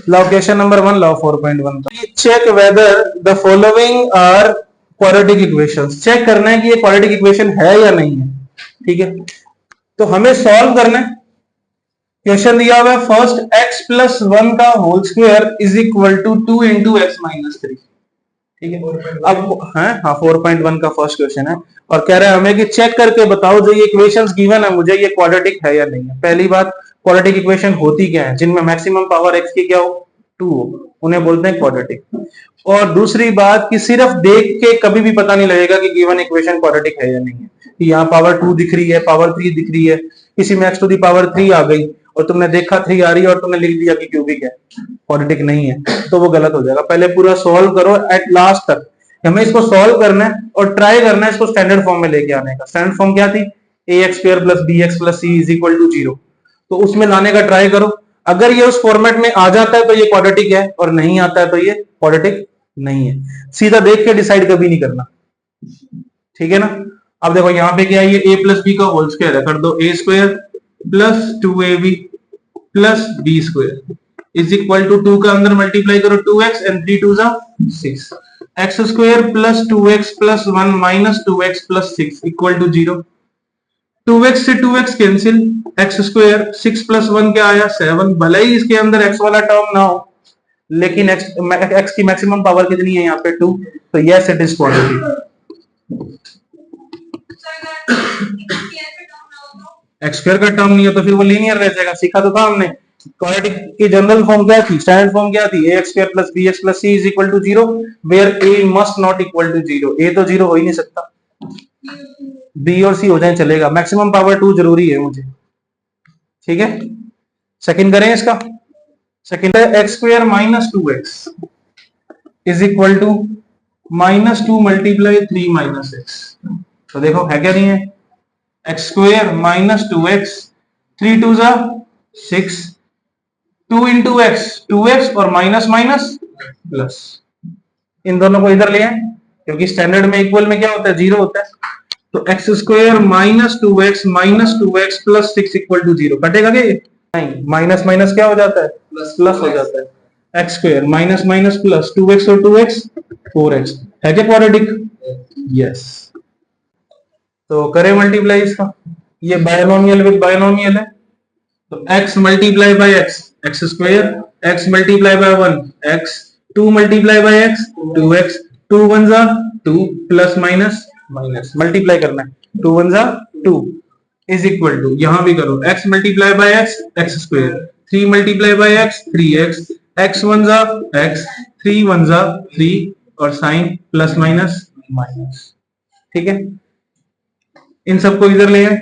Law question number 1 law 4.1 check whether the following are quadratic equations. Check करना है कि ये क्वाड्रेटिक इक्वेशन है या नहीं है। ठीक है, तो हमें सॉल्व करना है। क्वेश्चन दिया हुआ है फर्स्ट x प्लस 1 का whole square is equal to 2 into x minus 3। ठीक है, अब हाँ 4.1 का फर्स्ट क्वेश्चन है और कह रहा है हमें कि चेक करके बताओ जो ये इक्वेशंस गिवन है मुझे ये क्वाड्रेटिक है या नहीं है। पहली बात, क्वाड्रेटिक इक्वेशन होती क्या है? जिनमें मैक्सिमम पावर x की क्या हो 2 हो, उन्हें बोलते हैं क्वाड्रेटिक। और दूसरी बात कि सिर्फ देख के कभी भी पता नहीं लगेगा कि गिवन इक्वेशन क्वाड्रेटिक है या नहीं है। कि यहाँ पावर 2 दिख रही है, पावर 3 दिख रही है, किसी में x टू दी पावर 3 आ गई और तुमने देखा 3 आ रही है और तुमने लिख दिया कि क्यूबिक है, क्वाड्रेटिक नहीं है, तो वो गलत हो जाएगा। पहले पूरा सॉल्व करो एट लास्ट तक। हमें इसको सॉल्व करना है और ट्राई करना है इसको स्टैंडर्ड फॉर्म में लेके आने का। स्टैंडर्ड फॉर्म क्या थी? ax square plus bx plus c is equal to 0। तो उसमें लाने का ट्राई करो। अगर ये उस फॉर्मेट में आ जाता है तो ये क्वाड्रेटिक है और नहीं आता है तो ये क्वाड्रेटिक नहीं है। सीधा देख के डिसाइड कभी नहीं करना, ठीक है ना। अब देखो यहाँ पे क्या है, ये a प्लस बी का होल स्क्वायर है, कर दो a square plus 2ab plus b square is equal to 2 का अंदर मल्टीप्लाई करो 2x एंड 3 2 जा 6, x square plus 2x plus 1 minus 2x plus 6 equal to 0। 2x से 2x cancel, x square 6 plus 1 क्या आया 7। भले ही इसके अंदर x वाला टर्म ना हो लेकिन x की मैक्सिमम पावर कितनी है यहाँ पे 2, तो yes it is quadratic. x square का टर्म नहीं है तो फिर वो लीनियर रह जाएगा। सीखा तो था हमने क्वाड्रेटिक की जनरल फॉर्म क्या थी, स्टैंडर्ड फॉर्म क्या थी, ax square plus bx plus c is equal to 0 where a must not equal to 0। a तो 0 हो ही नहीं सकता, b और c हो जाए चलेगा, मैक्सिमम पावर 2 जरूरी है मुझे। ठीक है, सेकंड करें इसका। सेकंड है x square minus 2x is equal to minus 2 multiply 3 minus x। तो देखो है क्या नहीं है, x स्क्वायर माइनस 2x 3 2 जा 6, 2 इंटू एक्स 2x और माइनस माइनस प्लस, इन दोनों को इधर ले आए क्योंकि स्टैंडर्ड में इक्वल में क्या होता है 0 होता है। तो x square minus 2x plus 6 equal to 0 कटेगा क्या? नहीं, माइनस माइनस क्या हो जाता है प्लस हो जाता है। X square minus minus plus 2x और 2x 4x है क्या क्वाड्रेटिक? यस। तो करें मल्टीप्लाई इसका, ये बायनोमियल विद बायनोमियल है तो x multiply by x square, x multiply by 1 x, 2 multiply by x 2x, 2 1 जा 2 प्लस माइनस माइनस मल्टीप्लाई करना है 2 1 जा 2 इज इक्वल टू, यहां भी करो x multiply by x square, 3 multiply by x 3x, x 1 जा x, 3 1 जा 3 और साइन प्लस माइनस माइनस। ठीक है, इन सबको इधर ले आए,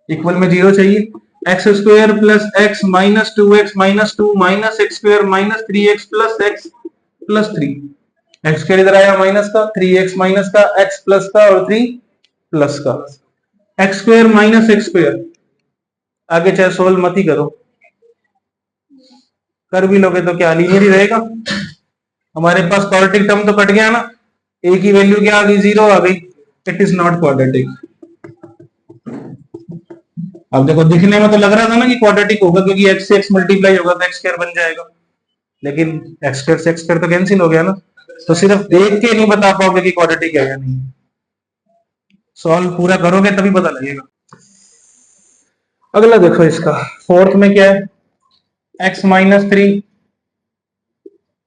इक्वल में 0 चाहिए। X square plus x minus 2x minus 2 minus x square minus 3x plus x plus 3, x square इधर आया माइनस का, 3x माइनस का, x प्लस का और 3 प्लस का, x square minus x square. आगे चाहे सोल्व मत ही करो, कर भी लोगे तो क्या लीनियर ही रहेगा। हमारे पास क्वाड्रेटिक टर्म तो कट गया ना, a की वैल्यू क्या आ गई 0 आ गई, इट इज नॉट क्वाड्रेटिक। अब देखो दिखने में तो लग रहा था ना कि क्वाड्रेटिक होगा क्योंकि x से x मल्टीप्लाई होगा तो x स्क्वायर बन जाएगा, लेकिन x स्क्वायर से x स्क्वायर तो कैंसिल हो गया ना। तो सिर्फ देख के नहीं बता पाओगे कि क्वाड्रेटिक है या नहीं, सॉल्व पूरा करोगे तभी पता लगेगा। अगला देखो इसका, फोर्थ में क्या है, x minus 3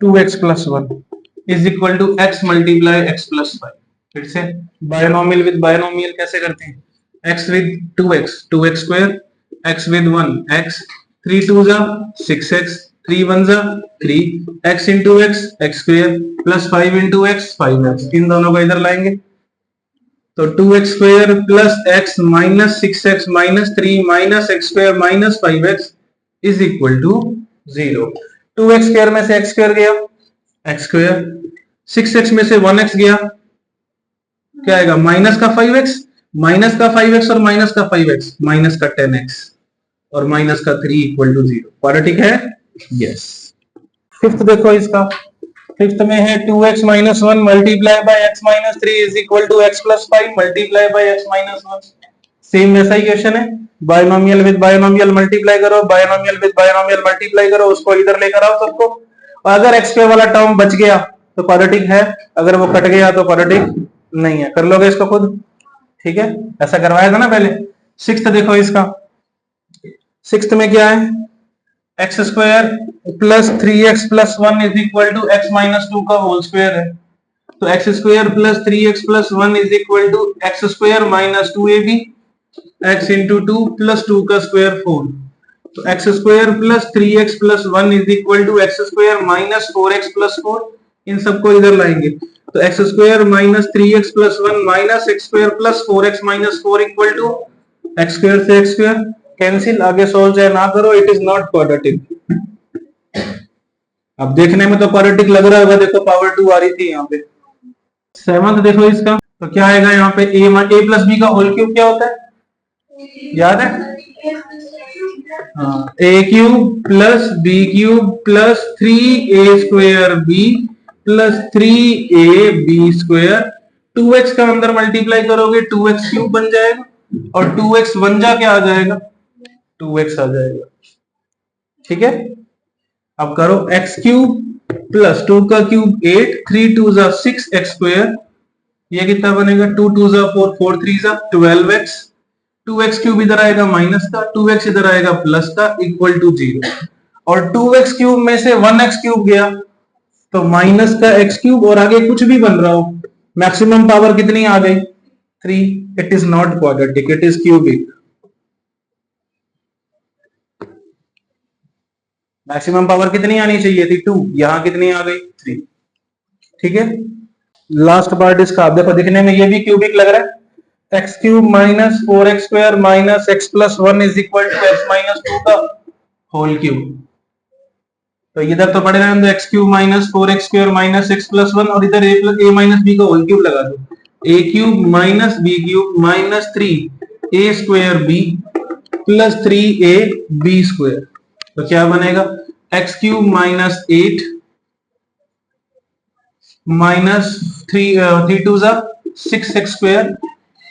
2x plus 1 is equal to x multiply x plus 5। फिर से बायनोमियल विद बायनोमियल कैसे करते हैं, x with 2x 2x square, x with 1 x, 3 2 जा 6x, 3 1 जा 3, x into x x square plus 5 into x 5x। इन दोनों को इधर लाएंगे तो 2x square plus x minus 6x minus 3 minus x square minus 5x is equal to 0। 2x square में से x square गया x square, 6x में से 1x गया, क्या आएगा माइनस का 5x, माइनस का 5x और माइनस का 5x माइनस का 10x और माइनस का 3 इक्वल टू 0। क्वाड्रेटिक है? यस। फिफ्थ देखो इसका, फिफ्थ में है 2x minus 1 multiply by x minus 3 is equal to x plus 5 multiply by x minus 1। Same वैसा ही क्वेश्चन है, बायनोमियल विद बायनोमियल मल्टीप्लाई करो, बायनोमियल विद बायनोमियल मल्टीप्लाई करो, उसको इधर लेकर आओ सबको। और अगर एक्स स्क्वायर वाला टर्म बच गया तो क्वाड्रेटिक है, अगर वो कट गया तो क्वाड्रेटिक नहीं है। कर लोगे इसको खुद, ठीक है, ऐसा करवाया था ना पहले। सिक्स्थ देखो इसका, सिक्स्थ में क्या है, x square plus 3x plus 1 is equal to x minus 2 का होल स्क्वायर है। तो x square plus 3x plus 1 is equal to x square minus 2ab, x into 2 plus 2 का स्क्वायर 4। तो x square plus 3x plus 1 is equal to x square minus 4x plus 4। इन सबको इधर लाएंगे तो x square minus 3x plus 1 minus x square plus 4x minus 4 equal to x square से x square cancel. आगे solve चाहे ना करो, इट इज नॉट क्वाड्रेटिक। अब देखने में तो क्वाड्रेटिक लग रहा होगा, देखो पावर 2 आ रही थी यहाँ पे। सेवंथ देखो इसका, तो क्या आएगा यहाँ पे, a प्लस बी का होल क्यूब क्या होता है, याद है, हाँ, a cube plus b cube plus 3a square b plus 3ab square. 2x का अंदर मल्टीप्लाई करोगे 2x क्यूब बन जाएगा, और 2x बन जा क्या आ जाएगा, 2x आ जाएगा, ठीक है। अब करो x क्यूब प्लस 2 का क्यूब 8, 3 2 जा 6x स्क्वायर, ये कितना बनेगा, 2 2 जा 4, 4 3 जा 12x, 2x क्यूब इधर आएगा माइनस का, 2x इधर आएगा प्लस का, इक्वल टू 0। और 2x क्यूब में से 1x क्यूब गया तो माइनस का x क्यूब, और आगे कुछ भी बन रहा हो, मैक्सिमम पावर कितनी आ गई, 3। It is not quadratic, it is cubic. Maximum power कितनी आनी चाहिए थी, 2, यहां कितनी आ गई, 3, ठीक है। लास्ट पार्ट इसका, आप देखो दिखने में ये भी क्यूबिक लग रहा है, x cube minus 4x square minus x plus 1 is equal to x minus 2 का होल क्यूब। तो इधर तो पड़ेगा हम x cube minus 4x square minus x plus 1, और इधर a माइनस बी का होल क्यूब लगा दो, a cube minus b cube minus 3a square b plus 3ab square. तो क्या बनेगा, एक्स क्यूब माइनस 8 माइनस 3 2 जा 6x स्क्वायर,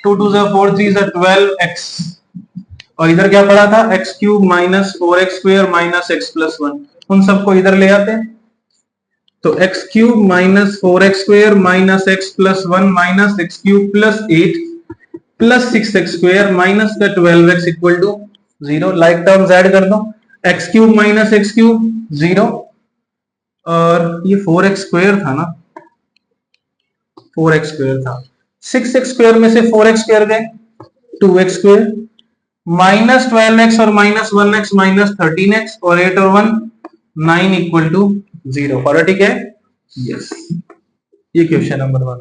2 2 जा 4 3 जा 12x, और इधर क्या पड़ा था, x cube minus 4x square minus x plus 1। उन सबको इधर ले आते हैं, तो x cube minus 4x square minus x plus 1 minus x cube plus 8 plus 6x square minus का 12x equal to 0। Like terms add कर दो, x cube minus x cube 0, और ये 4x स्क्वायर था ना, 4x स्क्वायर था, 6x square में से 4x स्क्वायर गए 2x स्क्वायर माइनस 12x और माइनस 1x माइनस 13x, और 8 और 1 9 इक्वल टू 0। क्वाड्रेटिक है, यस। ये क्वेश्चन नंबर 1।